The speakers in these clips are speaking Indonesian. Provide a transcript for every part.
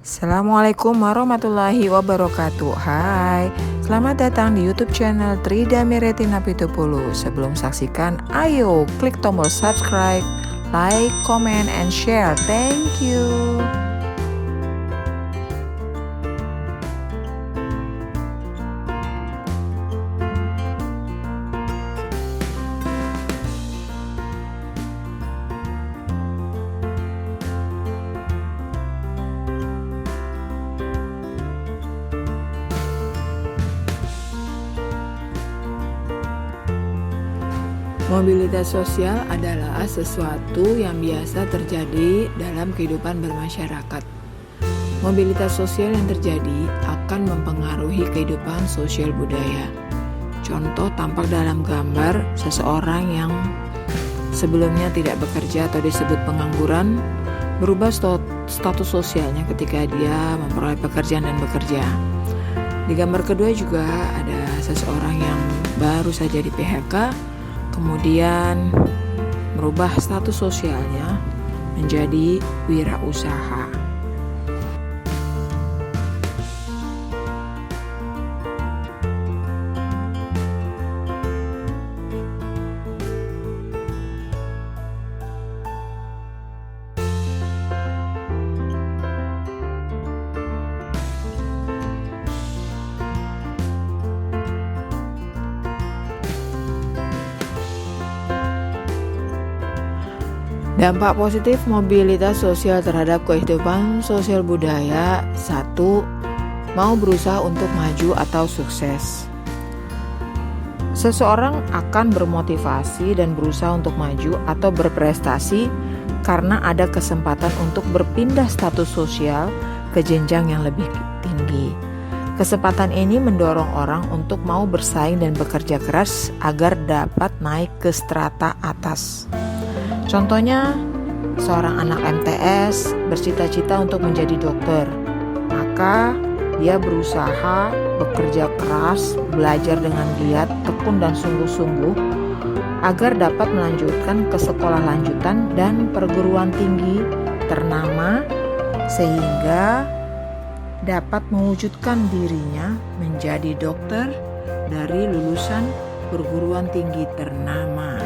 Assalamualaikum warahmatullahi wabarakatuh. Hai, selamat datang di YouTube channel Trida Miretina Pitupulu. Sebelum saksikan, ayo klik tombol subscribe, like, comment, and share. Thank you. Mobilitas sosial adalah sesuatu yang biasa terjadi dalam kehidupan bermasyarakat. Mobilitas sosial yang terjadi akan mempengaruhi kehidupan sosial budaya. Contoh tampak dalam gambar seseorang yang sebelumnya tidak bekerja atau disebut pengangguran, berubah status sosialnya ketika dia memperoleh pekerjaan dan bekerja. Di gambar kedua juga ada seseorang yang baru saja di PHK, kemudian merubah status sosialnya menjadi wirausaha. Dampak positif mobilitas sosial terhadap kehidupan sosial budaya. 1. Mau berusaha untuk maju atau sukses. Seseorang akan bermotivasi dan berusaha untuk maju atau berprestasi karena ada kesempatan untuk berpindah status sosial ke jenjang yang lebih tinggi. Kesempatan ini mendorong orang untuk mau bersaing dan bekerja keras agar dapat naik ke strata atas. Contohnya, seorang anak MTS bercita-cita untuk menjadi dokter. Maka dia berusaha, bekerja keras, belajar dengan giat, tekun dan sungguh-sungguh agar dapat melanjutkan ke sekolah lanjutan dan perguruan tinggi ternama sehingga dapat mewujudkan dirinya menjadi dokter dari lulusan perguruan tinggi ternama.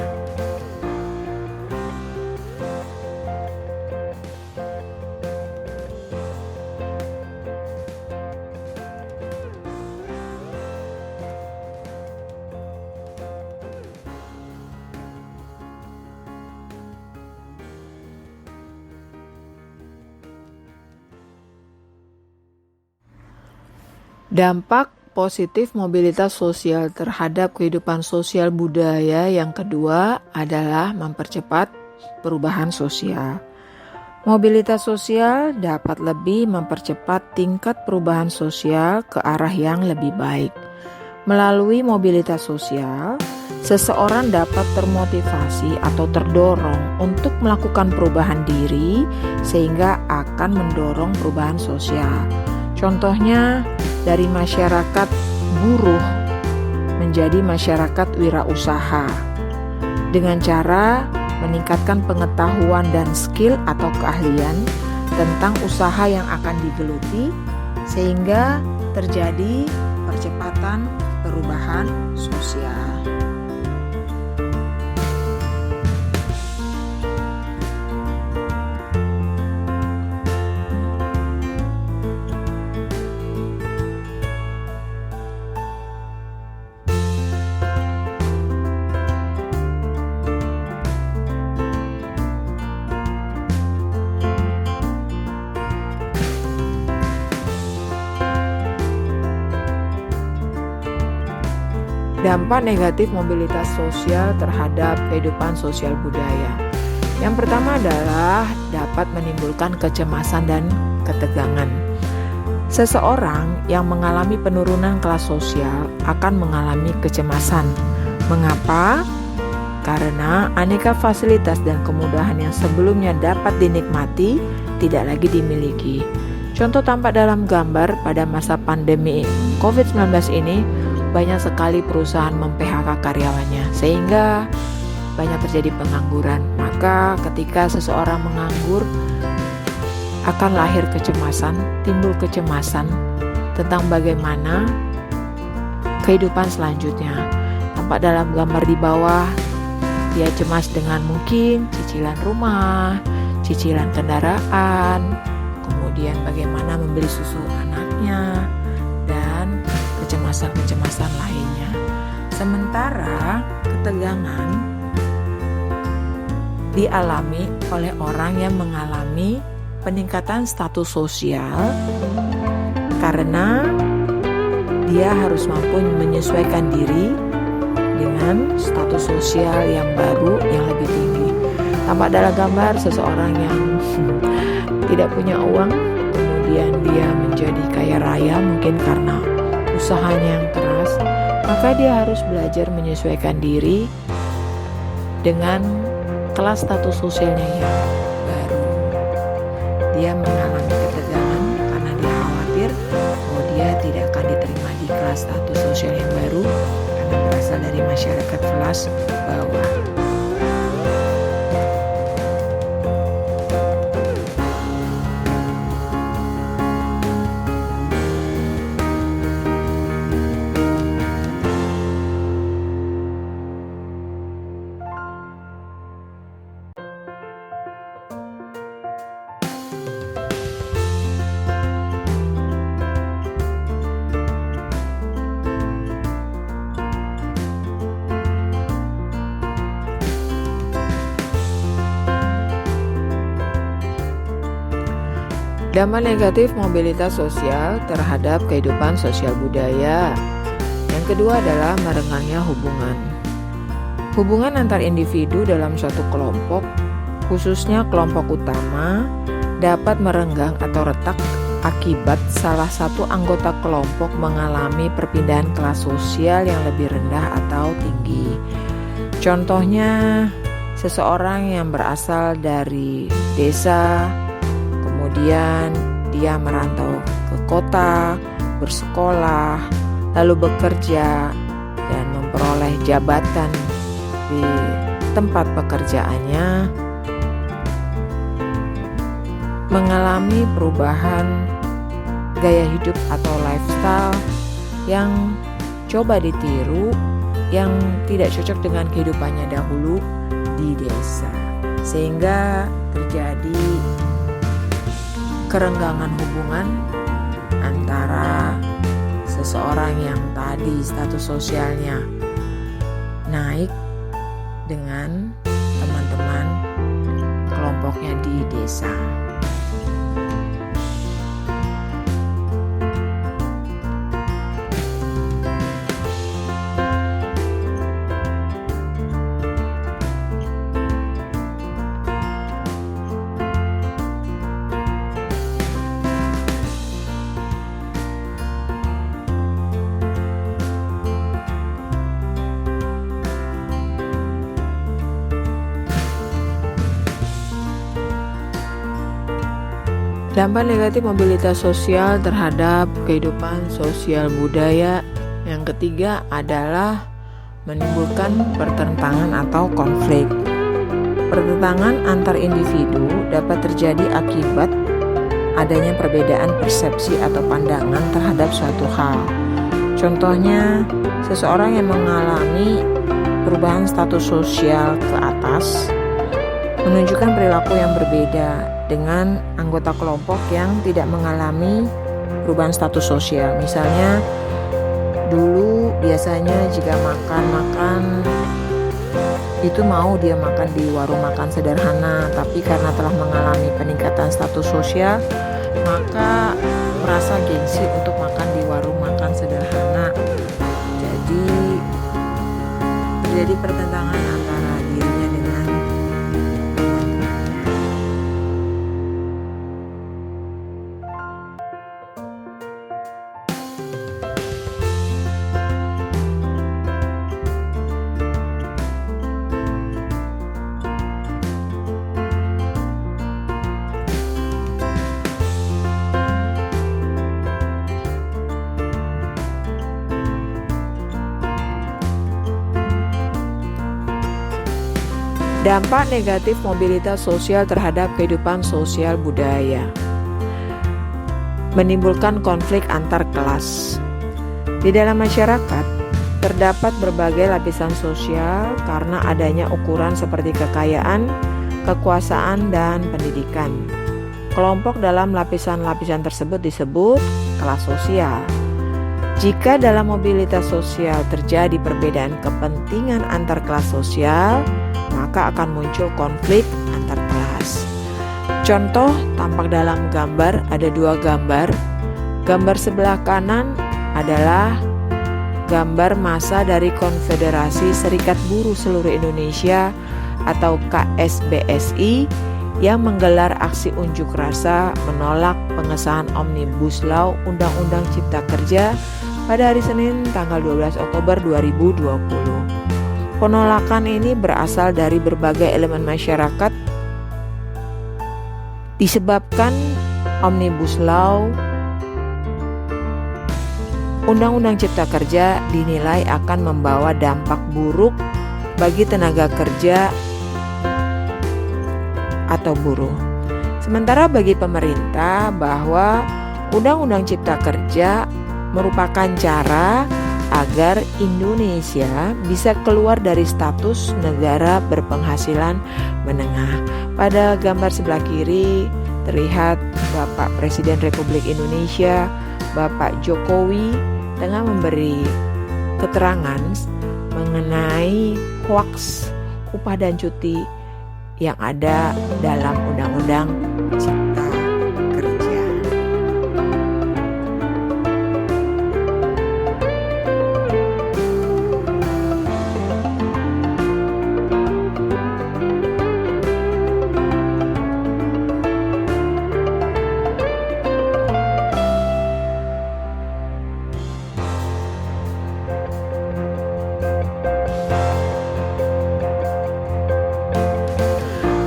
Dampak positif mobilitas sosial terhadap kehidupan sosial budaya yang kedua adalah mempercepat perubahan sosial. Mobilitas sosial dapat lebih mempercepat tingkat perubahan sosial ke arah yang lebih baik. Melalui mobilitas sosial, seseorang dapat termotivasi atau terdorong untuk melakukan perubahan diri sehingga akan mendorong perubahan sosial. Contohnya, dari masyarakat buruh menjadi masyarakat wirausaha dengan cara meningkatkan pengetahuan dan skill atau keahlian tentang usaha yang akan digeluti sehingga terjadi percepatan perubahan sosial. Dampak negatif mobilitas sosial terhadap kehidupan sosial budaya. Yang pertama adalah dapat menimbulkan kecemasan dan ketegangan. Seseorang yang mengalami penurunan kelas sosial akan mengalami kecemasan. Mengapa? Karena aneka fasilitas dan kemudahan yang sebelumnya dapat dinikmati tidak lagi dimiliki. Contoh tampak dalam gambar pada masa pandemi COVID-19 ini, banyak sekali perusahaan mem-PHK karyawannya sehingga banyak terjadi pengangguran. Maka ketika seseorang menganggur, akan lahir kecemasan, timbul kecemasan tentang bagaimana kehidupan selanjutnya. Tampak dalam gambar di bawah, dia cemas dengan mungkin cicilan rumah, cicilan kendaraan, kemudian bagaimana membeli susu anaknya, dan kecemasan-kecemasan lainnya. Sementara ketegangan dialami oleh orang yang mengalami peningkatan status sosial karena dia harus mampu menyesuaikan diri dengan status sosial yang baru yang lebih tinggi. Tampak dalam gambar seseorang yang tidak punya uang, kemudian dia menjadi kaya raya mungkin karena usahanya yang keras, maka dia harus belajar menyesuaikan diri dengan kelas status sosialnya yang baru. Dia mengalami ketegangan karena dia khawatir bahwa dia tidak akan diterima di kelas status sosial yang baru karena berasal dari masyarakat kelas bawah. Dampak negatif mobilitas sosial terhadap kehidupan sosial budaya. Yang kedua adalah merenggangnya hubungan. Hubungan antar individu dalam suatu kelompok, khususnya kelompok utama, dapat merenggang atau retak akibat salah satu anggota kelompok mengalami perpindahan kelas sosial yang lebih rendah atau tinggi. Contohnya, seseorang yang berasal dari desa, kemudian dia merantau ke kota, bersekolah, lalu bekerja dan memperoleh jabatan di tempat pekerjaannya, mengalami perubahan gaya hidup atau lifestyle yang coba ditiru, yang tidak cocok dengan kehidupannya dahulu di desa, sehingga terjadi kerenggangan hubungan antara seseorang yang tadi status sosialnya naik dengan teman-teman kelompoknya di desa. Dampak negatif mobilitas sosial terhadap kehidupan sosial budaya. Yang ketiga adalah menimbulkan pertentangan atau konflik. Pertentangan antar individu dapat terjadi akibat adanya perbedaan persepsi atau pandangan terhadap suatu hal. Contohnya, seseorang yang mengalami perubahan status sosial ke atas menunjukkan perilaku yang berbeda dengan anggota kelompok yang tidak mengalami perubahan status sosial. Misalnya, dulu biasanya jika makan itu mau dia makan di warung makan sederhana, tapi karena telah mengalami peningkatan status sosial, maka merasa gengsi untuk makan di warung makan sederhana. Jadi terjadi pertentangan antara dirinya dengan dampak negatif mobilitas sosial terhadap kehidupan sosial budaya. menimbulkan konflik antar kelas. Di dalam masyarakat, terdapat berbagai lapisan sosial karena adanya ukuran seperti kekayaan, kekuasaan, dan pendidikan. Kelompok dalam lapisan-lapisan tersebut disebut kelas sosial. Jika dalam mobilitas sosial terjadi perbedaan kepentingan antar kelas sosial, maka akan muncul konflik antar kelas. Contoh tampak dalam gambar, ada dua gambar. Gambar sebelah kanan adalah gambar massa dari Konfederasi Serikat Buruh Seluruh Indonesia atau KSBSI yang menggelar aksi unjuk rasa menolak pengesahan Omnibus Law Undang-Undang Cipta Kerja pada hari Senin tanggal 12 Oktober 2020. Penolakan ini berasal dari berbagai elemen masyarakat disebabkan Omnibus Law Undang-Undang Cipta Kerja dinilai akan membawa dampak buruk bagi tenaga kerja atau buruh. Sementara bagi pemerintah bahwa Undang-Undang Cipta Kerja merupakan cara agar Indonesia bisa keluar dari status negara berpenghasilan menengah. Pada gambar sebelah kiri terlihat Bapak Presiden Republik Indonesia, Bapak Jokowi, tengah memberi keterangan mengenai hoaks upah dan cuti yang ada dalam Undang-Undang Cipta Kerja.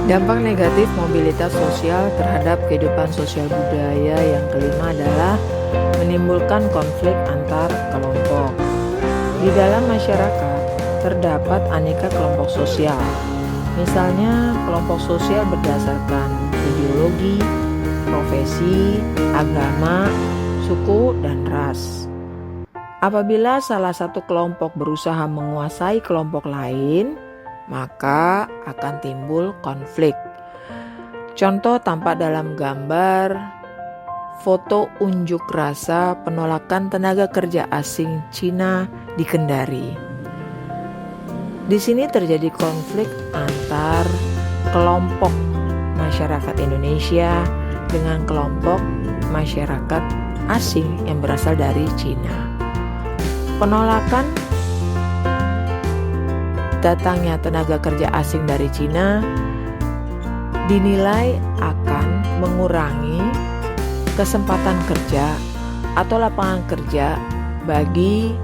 Dampak negatif mobilitas sosial terhadap kehidupan sosial budaya yang kelima adalah menimbulkan konflik antar kelompok. Di dalam masyarakat terdapat aneka kelompok sosial. Misalnya kelompok sosial berdasarkan ideologi, profesi, agama, suku, dan ras. Apabila salah satu kelompok berusaha menguasai kelompok lain, maka akan timbul konflik. Contoh tampak dalam gambar foto unjuk rasa penolakan tenaga kerja asing Cina di Kendari. Di sini terjadi konflik antar kelompok masyarakat Indonesia dengan kelompok masyarakat asing yang berasal dari Cina. Penolakan datangnya tenaga kerja asing dari Cina dinilai akan mengurangi kesempatan kerja atau lapangan kerja bagi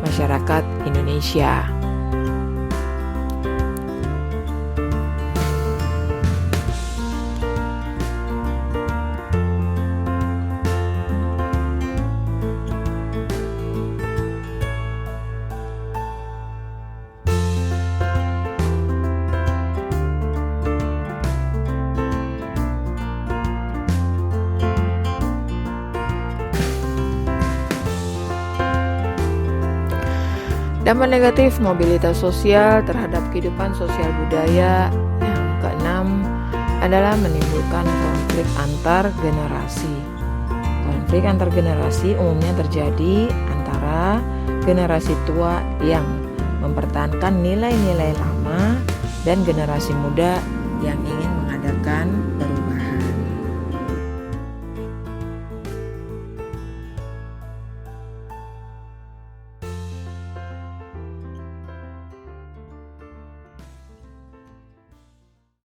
masyarakat Indonesia. Dampak negatif mobilitas sosial terhadap kehidupan sosial budaya yang keenam adalah menimbulkan konflik antar generasi. Konflik antar generasi umumnya terjadi antara generasi tua yang mempertahankan nilai-nilai lama dan generasi muda yang ingin mengadakan